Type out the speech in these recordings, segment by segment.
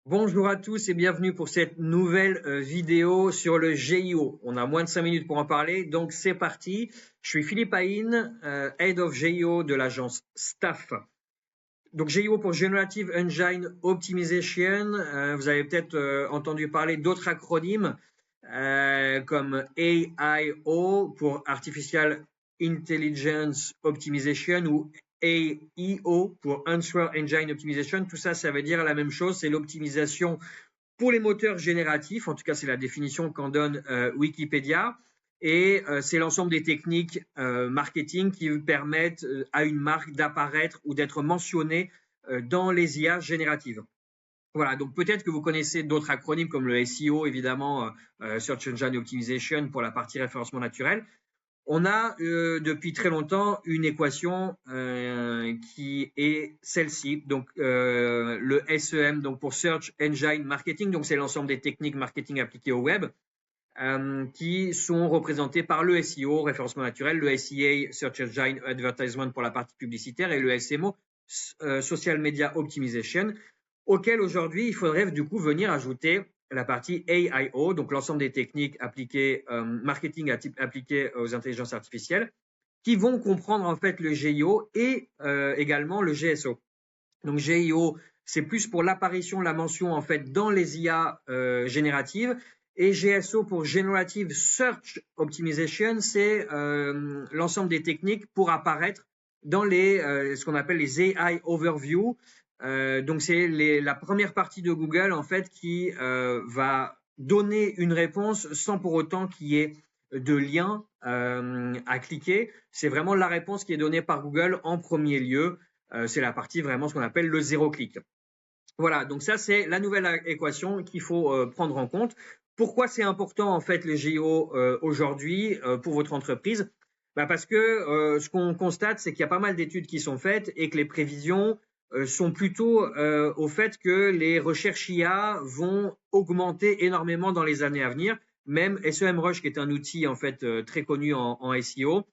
Bonjour à tous et bienvenue pour cette nouvelle vidéo sur le GIO. On a moins de 5 minutes pour en parler, donc c'est parti. Je suis Philippe Haïn, Head of GIO de l'agence Staff. Donc GIO pour Generative Engine Optimization. Vous avez peut-être entendu parler d'autres acronymes comme AIO pour Artificial Intelligence Optimization ou AEO pour Answer Engine Optimization. Tout ça, ça veut dire la même chose, c'est l'optimisation pour les moteurs génératifs. En tout cas, c'est la définition qu'en donne Wikipédia. Et c'est l'ensemble des techniques marketing qui permettent à une marque d'apparaître ou d'être mentionnée dans les IA génératives. Voilà, donc peut-être que vous connaissez d'autres acronymes comme le SEO, évidemment, Search Engine Optimization pour la partie référencement naturel. On a depuis très longtemps une équation qui est celle-ci, donc le SEM, donc pour Search Engine Marketing, donc c'est l'ensemble des techniques marketing appliquées au web, qui sont représentées par le SEO, référencement naturel, le SEA, Search Engine Advertisement pour la partie publicitaire, et le SMO, Social Media Optimization, auquel aujourd'hui il faudrait du coup venir ajouter la partie AIO, donc l'ensemble des techniques appliquées, marketing appliquées aux intelligences artificielles, qui vont comprendre en fait le GIO et également le GSO. Donc GIO, c'est plus pour l'apparition, la mention en fait dans les IA génératives, et GSO pour Generative Search Optimization, c'est l'ensemble des techniques pour apparaître dans les ce qu'on appelle les AI Overview. Donc c'est la première partie de Google en fait qui va donner une réponse sans pour autant qu'il y ait de lien à cliquer. C'est vraiment la réponse qui est donnée par Google en premier lieu. C'est la partie vraiment ce qu'on appelle le zéro clic. Voilà, donc ça c'est la nouvelle équation qu'il faut prendre en compte. Pourquoi c'est important en fait le GIO aujourd'hui pour votre entreprise? Parce que ce qu'on constate, c'est qu'il y a pas mal d'études qui sont faites et que les prévisions sont plutôt au fait que les recherches IA vont augmenter énormément dans les années à venir. Même SEMrush, qui est un outil en fait très connu en SEO,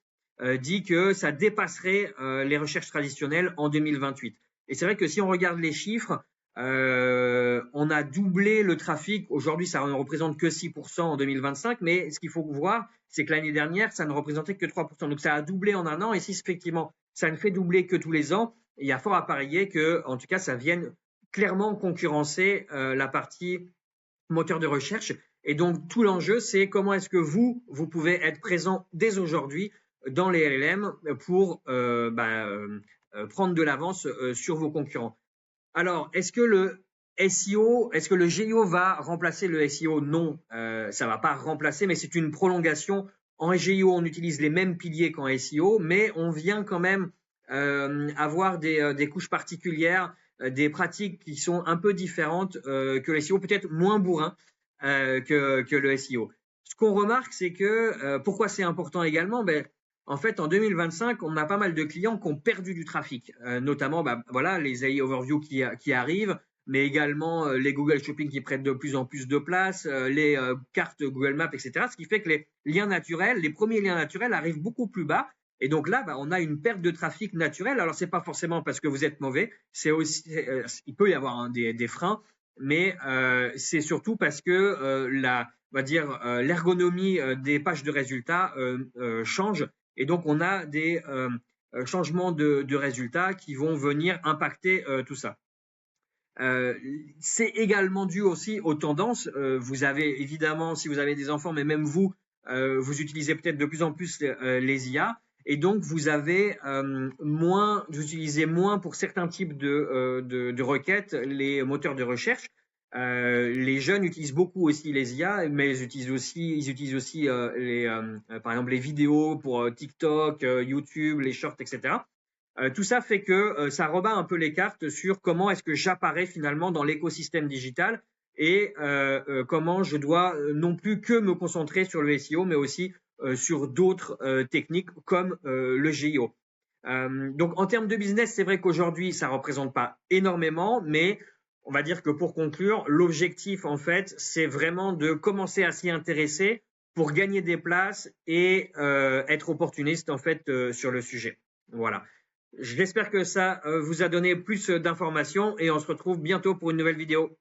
dit que ça dépasserait les recherches traditionnelles en 2028. Et c'est vrai que si on regarde les chiffres, on a doublé le trafic. Aujourd'hui, ça ne représente que 6% en 2025, mais ce qu'il faut voir, c'est que l'année dernière, ça ne représentait que 3%. Donc ça a doublé en un an, et si effectivement ça ne fait doubler que tous les ans, il y a fort à parier que, en tout cas, ça vienne clairement concurrencer la partie moteur de recherche. Et donc tout l'enjeu, c'est comment est-ce que vous pouvez être présent dès aujourd'hui dans les LLM pour prendre de l'avance sur vos concurrents. Alors, est-ce que le SEO, est-ce que le GIO va remplacer le SEO? Non, ça va pas remplacer, mais c'est une prolongation. En GIO, on utilise les mêmes piliers qu'en SEO, mais on vient quand même avoir des couches particulières, des pratiques qui sont un peu différentes que le SEO, peut-être moins bourrin que le SEO. Ce qu'on remarque, c'est que pourquoi c'est important également, en fait, en 2025, on a pas mal de clients qui ont perdu du trafic, notamment voilà, les AI Overview qui arrivent, mais également les Google Shopping qui prennent de plus en plus de place, les cartes Google Maps, etc. Ce qui fait que les liens naturels, les premiers liens naturels arrivent beaucoup plus bas. Et donc là, on a une perte de trafic naturel. Alors, c'est pas forcément parce que vous êtes mauvais, c'est aussi, il peut y avoir des freins, mais c'est surtout parce que on va dire l'ergonomie des pages de résultats change. Et donc, on a des changements de résultats qui vont venir impacter tout ça. C'est également dû aussi aux tendances. Vous avez évidemment, si vous avez des enfants, mais même vous, vous utilisez peut-être de plus en plus les IA. Et donc, vous avez vous utilisez moins pour certains types de requêtes les moteurs de recherche. Les jeunes utilisent beaucoup aussi les IA, mais ils utilisent aussi par exemple les vidéos pour TikTok, YouTube, les shorts, etc. Tout ça fait que ça rebat un peu les cartes sur comment est-ce que j'apparais finalement dans l'écosystème digital et comment je dois non plus que me concentrer sur le SEO, mais aussi sur d'autres techniques comme le GIO. Donc en termes de business, c'est vrai qu'aujourd'hui, ça représente pas énormément, mais on va dire que pour conclure, l'objectif en fait, c'est vraiment de commencer à s'y intéresser pour gagner des places et être opportuniste en fait sur le sujet. Voilà. J'espère que ça vous a donné plus d'informations et on se retrouve bientôt pour une nouvelle vidéo.